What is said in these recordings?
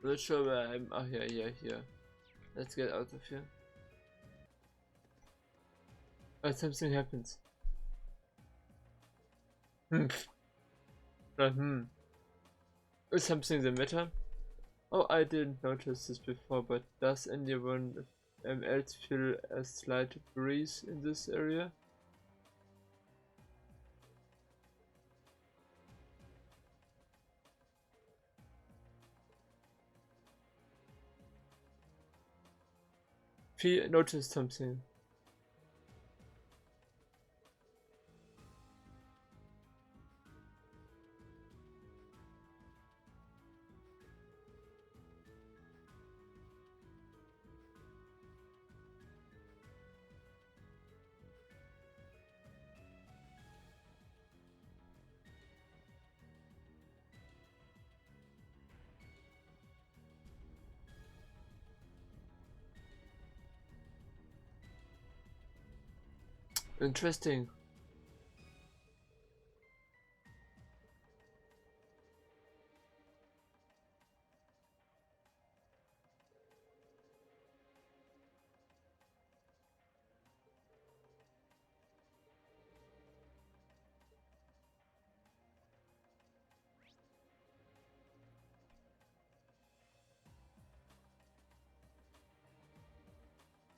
Not sure where I'm. Oh, here. Let's get out of here. Oh, something happens. Is something the matter? Oh, I didn't notice this before, but does anyone else feel a slight breeze in this area? Fee noticed something. Interesting.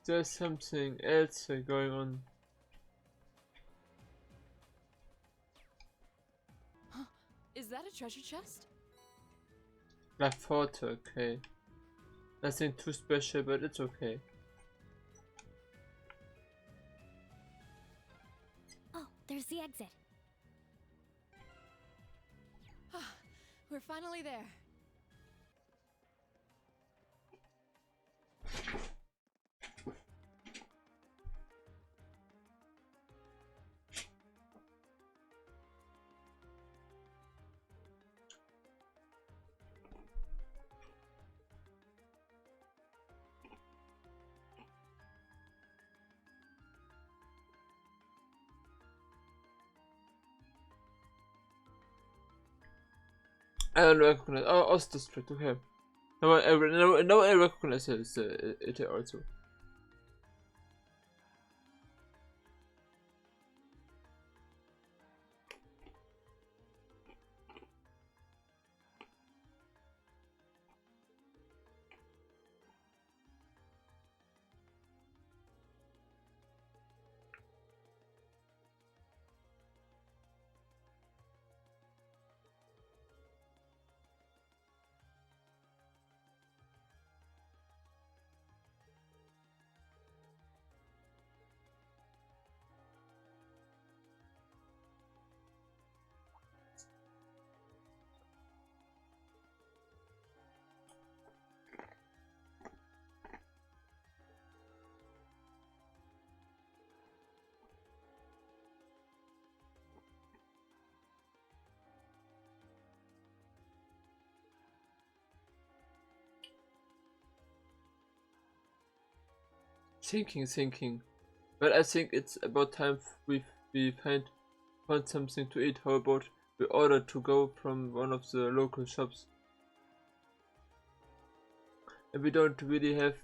There's something else going on. Is that a treasure chest? La Forte, okay. Nothing too special, but it's okay. Oh, there's the exit. We're finally there. I don't recognize. Oh, Ost District, okay. No, I recognize it also. Thinking. Well, I think it's about time we found something to eat. How about we order to go from one of the local shops? And we don't really have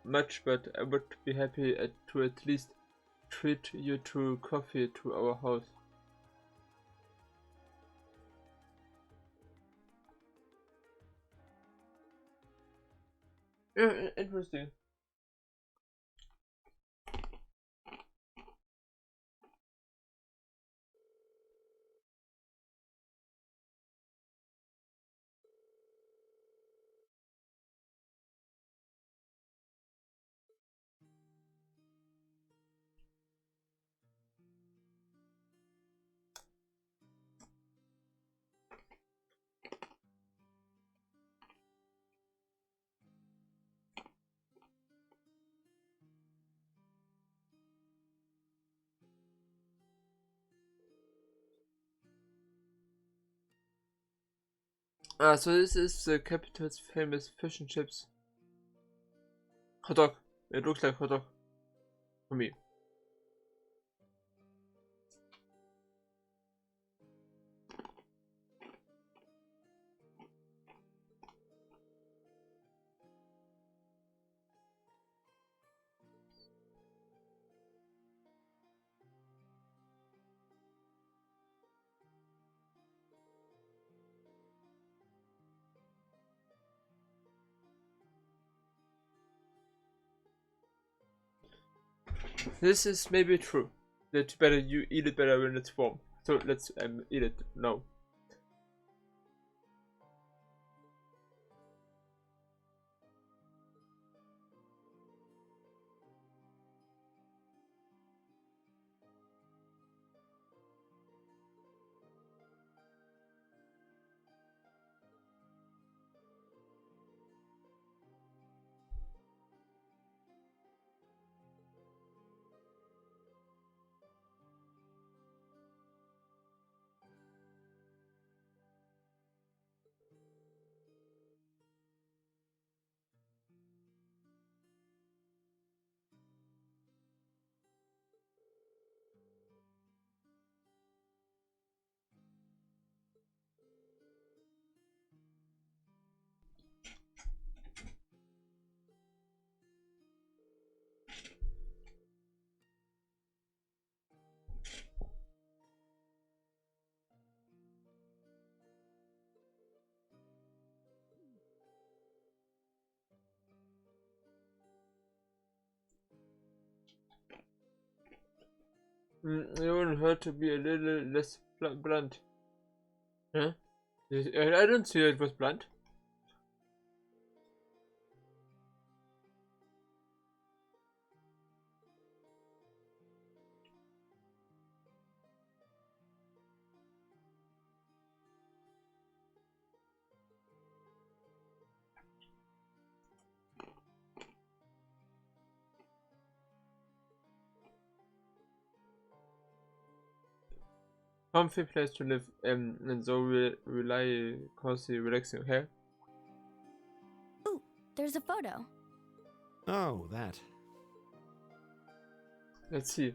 much, but I would be happy to at least treat you to coffee to our house. Yeah, interesting. So this is the capital's famous fish and chips. Hot dog. It looks like hot dog for me. This is maybe true. That better you eat it better when it's warm. So let's eat it now. It wouldn't hurt to be a little less blunt. Huh? I don't see it was blunt. Comfy place to live, and so rely cozy, relaxing here. Ooh, there's a photo. Oh, that. Let's see.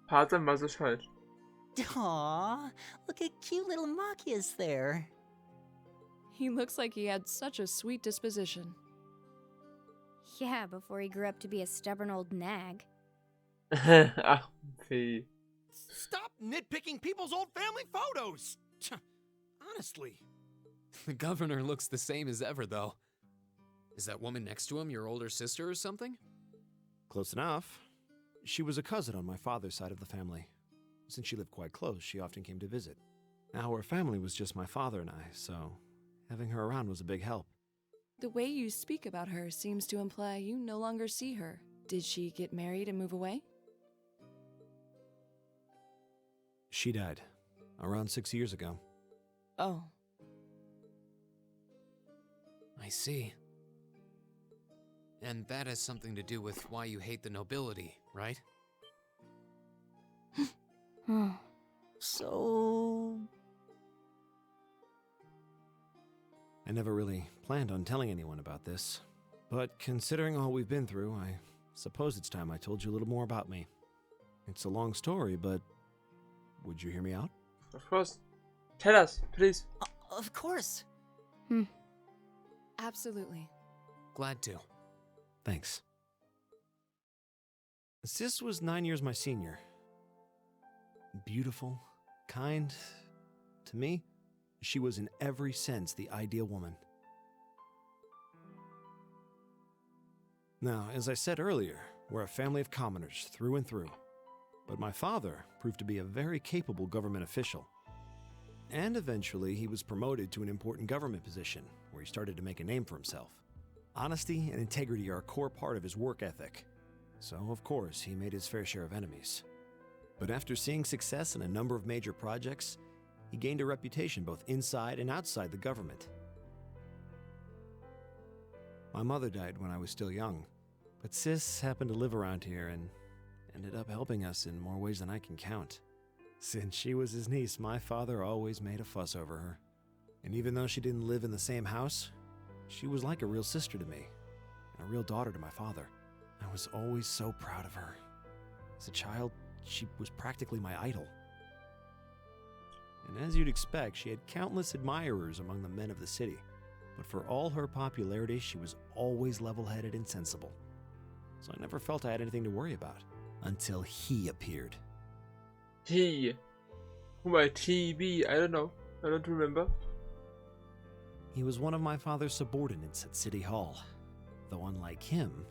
Vater Massenscheid. Aw, look at cute little Machias there. He looks like he had such a sweet disposition. Yeah, before he grew up to be a stubborn old nag. Ach, Fee. Stop nitpicking people's old family photos! Honestly. The governor looks the same as ever, though. Is that woman next to him your older sister or something? Close enough. She was a cousin on my father's side of the family. Since she lived quite close, she often came to visit. Our family was just my father and I, so having her around was a big help. The way you speak about her seems to imply you no longer see her. Did she get married and move away? She died around 6 years ago. Oh. I see. And that has something to do with why you hate the nobility, right? So... I never really planned on telling anyone about this, but considering all we've been through, I suppose it's time I told you a little more about me. It's a long story, but would you hear me out? Of course. Tell us, please. Of course. Absolutely. Glad to. Thanks. Sis was 9 years my senior. Beautiful, kind. To me, she was in every sense the ideal woman. Now, as I said earlier, we're a family of commoners through and through. But my father proved to be a very capable government official. And eventually, he was promoted to an important government position, where he started to make a name for himself. Honesty and integrity are a core part of his work ethic. So, of course, he made his fair share of enemies. But after seeing success in a number of major projects, he gained a reputation both inside and outside the government. My mother died when I was still young, but Sis happened to live around here and ended up helping us in more ways than I can count. Since she was his niece, my father always made a fuss over her. And even though she didn't live in the same house, she was like a real sister to me, and a real daughter to my father. I was always so proud of her. As a child, she was practically my idol. And as you'd expect, she had countless admirers among the men of the city. But for all her popularity, she was always level-headed and sensible. So I never felt I had anything to worry about. Until he appeared. He. Who might he be? I don't know. I don't remember. He was one of my father's subordinates at City Hall. Though unlike him,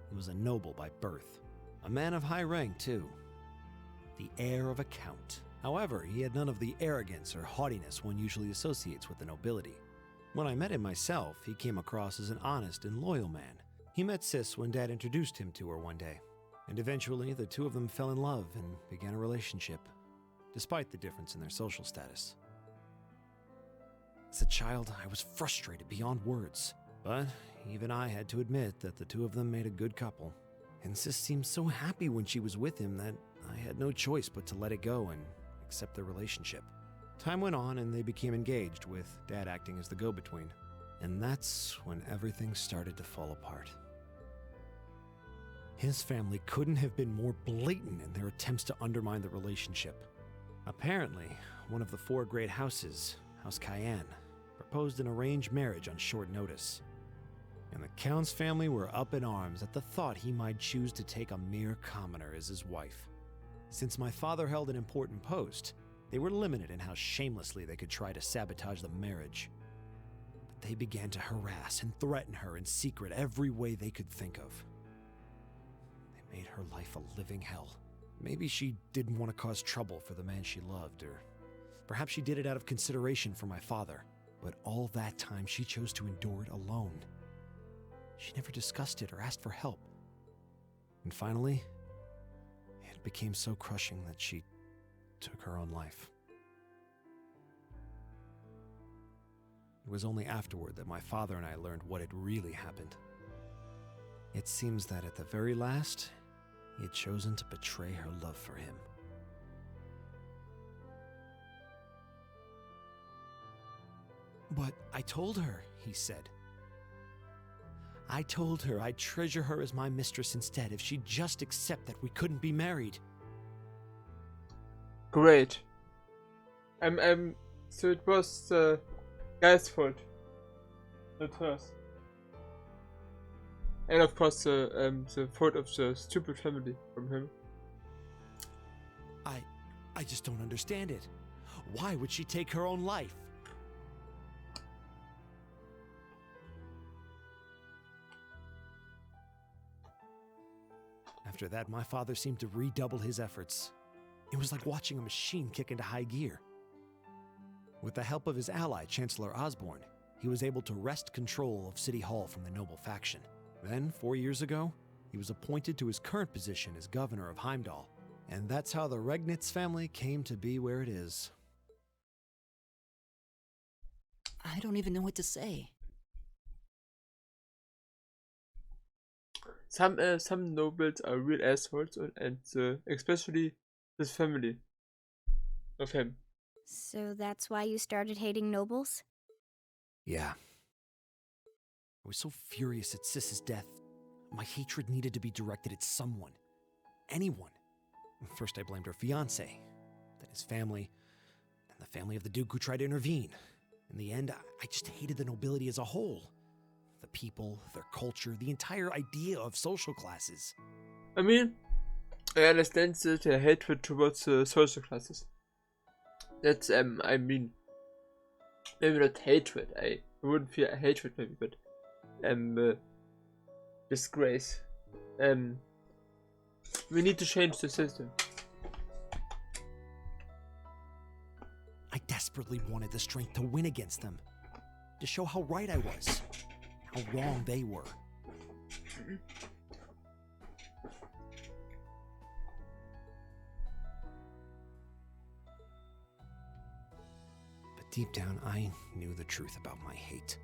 he was a noble by birth. A man of high rank, too. The heir of a count. However, he had none of the arrogance or haughtiness one usually associates with the nobility. When I met him myself, he came across as an honest and loyal man. He met Sis when Dad introduced him to her one day, and eventually the two of them fell in love and began a relationship, despite the difference in their social status. As a child, I was frustrated beyond words, but even I had to admit that the two of them made a good couple. And Sis seemed so happy when she was with him that I had no choice but to let it go and accept their relationship. Time went on and they became engaged, with Dad acting as the go-between. And that's when everything started to fall apart. His family couldn't have been more blatant in their attempts to undermine the relationship. Apparently, one of the 4 great houses, House Cayenne, proposed an arranged marriage on short notice. And the Count's family were up in arms at the thought he might choose to take a mere commoner as his wife. Since my father held an important post, they were limited in how shamelessly they could try to sabotage the marriage. But they began to harass and threaten her in secret every way they could think of. They made her life a living hell. Maybe she didn't want to cause trouble for the man she loved, or perhaps she did it out of consideration for my father. But all that time she chose to endure it alone. She never discussed it or asked for help. And finally, it became so crushing that she took her own life. It was only afterward that my father and I learned what had really happened. It seems that at the very last, he had chosen to betray her love for him. But I told her, he said. I told her I'd treasure her as my mistress instead if she'd just accept that we couldn't be married. Great. So it was the guy's fault, not hers. And of course the fault of the stupid family from him. I just don't understand it. Why would she take her own life? After that, my father seemed to redouble his efforts. It was like watching a machine kick into high gear. With the help of his ally, Chancellor Osborne, he was able to wrest control of City Hall from the noble faction. Then, 4 years ago, he was appointed to his current position as governor of Heimdall. And that's how the Regnitz family came to be where it is. I don't even know what to say. Some nobles are real assholes, and especially his family of him. So that's why you started hating nobles? Yeah. I was so furious at Sis's death. My hatred needed to be directed at someone. Anyone. First I blamed her fiancé, then his family, and the family of the Duke who tried to intervene. In the end, I just hated the nobility as a whole. The people, their culture, the entire idea of social classes. I mean, I understand the hatred towards the social classes. That's I mean, maybe not hatred. I wouldn't feel hatred maybe, but disgrace. We need to change the system. I desperately wanted the strength to win against them, to show how right I was, how wrong they were. But deep down, I knew the truth about my hate.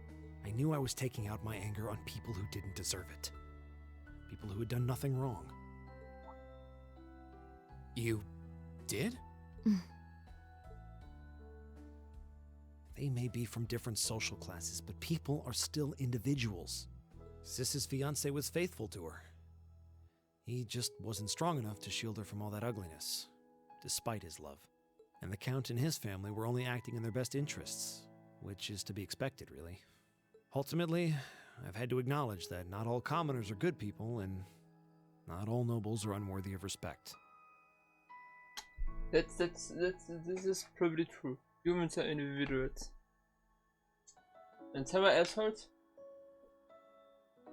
I knew I was taking out my anger on people who didn't deserve it. People who had done nothing wrong. You did? They may be from different social classes, but people are still individuals. Sis's fiancé was faithful to her. He just wasn't strong enough to shield her from all that ugliness, despite his love. And the Count and his family were only acting in their best interests, which is to be expected, really. Ultimately, I've had to acknowledge that not all commoners are good people, and not all nobles are unworthy of respect. This is probably true. Humans are individuals. And some are assholes.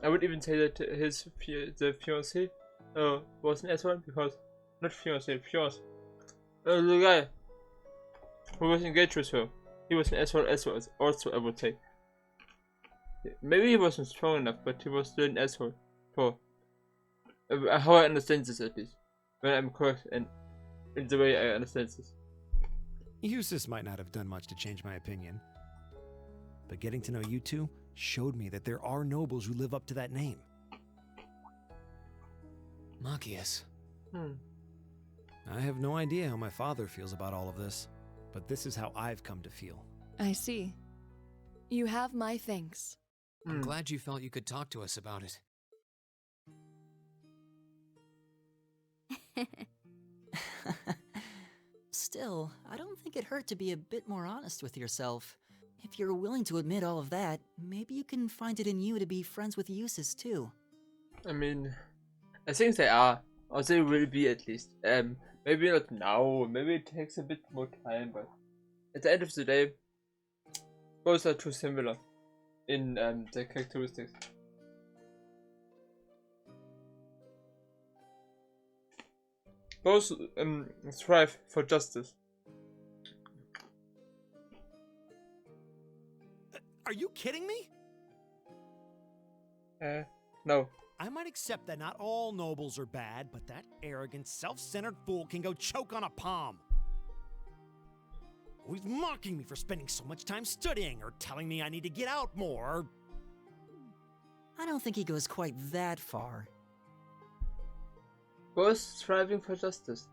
I would even say that the fiancé was an asshole because not fiance, fiance. The guy who was engaged with her, he was an asshole as well. Also, I would say. Maybe he wasn't strong enough, but he was still an asshole. For how I understand this, at least, when I'm correct and in the way I understand this. Eustace might not have done much to change my opinion, but getting to know you two showed me that there are nobles who live up to that name. Machias. I have no idea how my father feels about all of this, but this is how I've come to feel. I see. You have my thanks. I'm glad you felt you could talk to us about it. Still, I don't think it hurt to be a bit more honest with yourself. If you're willing to admit all of that, maybe you can find it in you to be friends with Eustace too. I mean, I think they are, or they will be at least. Maybe not now, maybe it takes a bit more time, but at the end of the day, both are too similar in their characteristics. Both strive for justice. Are you kidding me? No. I might accept that not all nobles are bad, but that arrogant, self-centered fool can go choke on a palm. Always mocking me for spending so much time studying, or telling me I need to get out more. I don't think he goes quite that far. Both striving for justice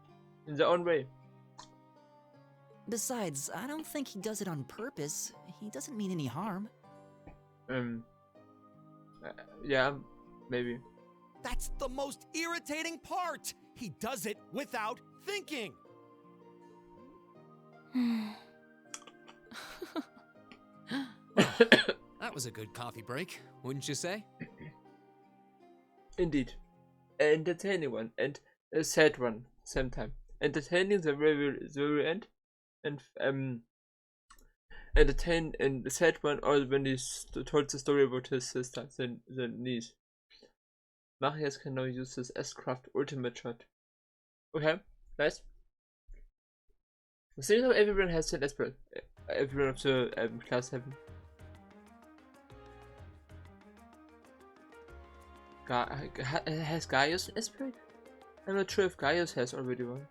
in their own way. Besides, I don't think he does it on purpose. He doesn't mean any harm. Yeah, maybe. That's the most irritating part! He does it without thinking! That was a good coffee break, wouldn't you say? Indeed. An entertaining one and a sad one same time. Entertaining the very end, and entertain and the sad one all when he told the story about his sister, the niece. Machias can now use his S-Craft ultimate shot. Okay, nice. Seems like everyone has an S-Spell. Everyone of the class 7. Has Gaius an S-Spell? I'm not sure if Gaius has already one.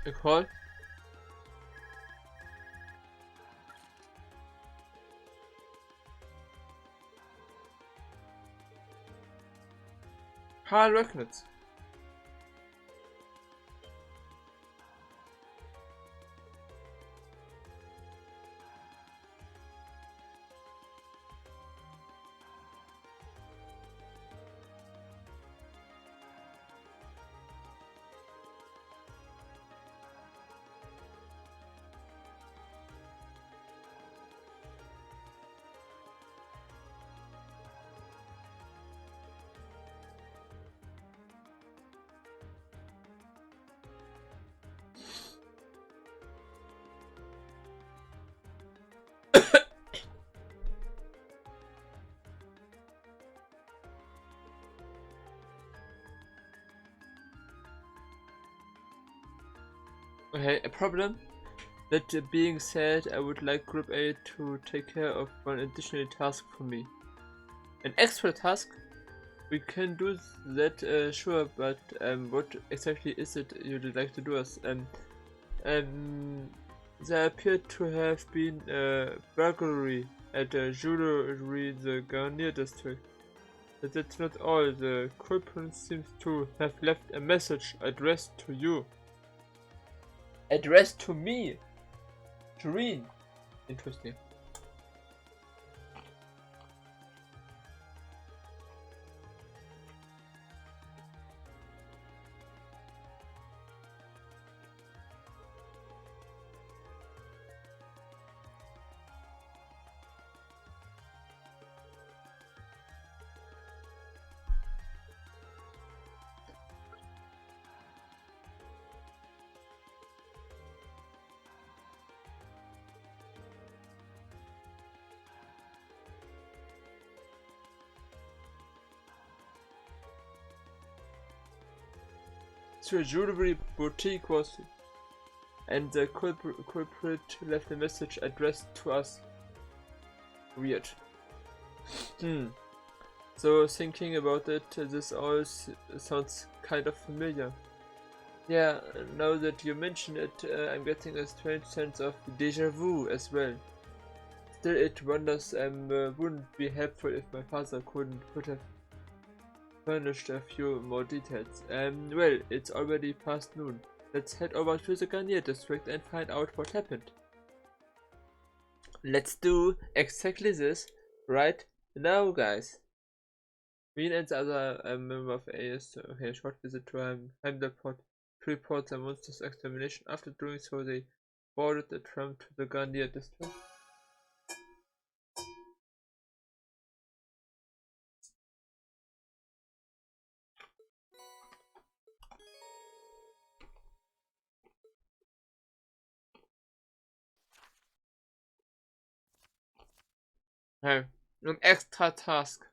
A call. Hard records. Okay, a problem. That being said, I would like Group A to take care of one additional task for me. An extra task? We can do that, sure, but what exactly is it you'd like to do us? There appeared to have been a burglary at a jewelry in the Garnier district. But that's not all. The culprit seems to have left a message addressed to you. Addressed to me? Doreen. Interesting. The jewelry boutique was, and the culprit left a message addressed to us. Weird. So thinking about it, this all sounds kind of familiar. Yeah, now that you mention it, I'm getting a strange sense of déjà vu as well. Still, it wonders wouldn't be helpful if my father could have furnished a few more details. Well, it's already past noon. Let's head over to the Garnier district and find out what happened. Let's do exactly this right now, guys. Me and the other member of AS pay a short visit to Heimdallport to report the monster's extermination. After doing so, they boarded a tram to the Garnier district. Hey, an extra task.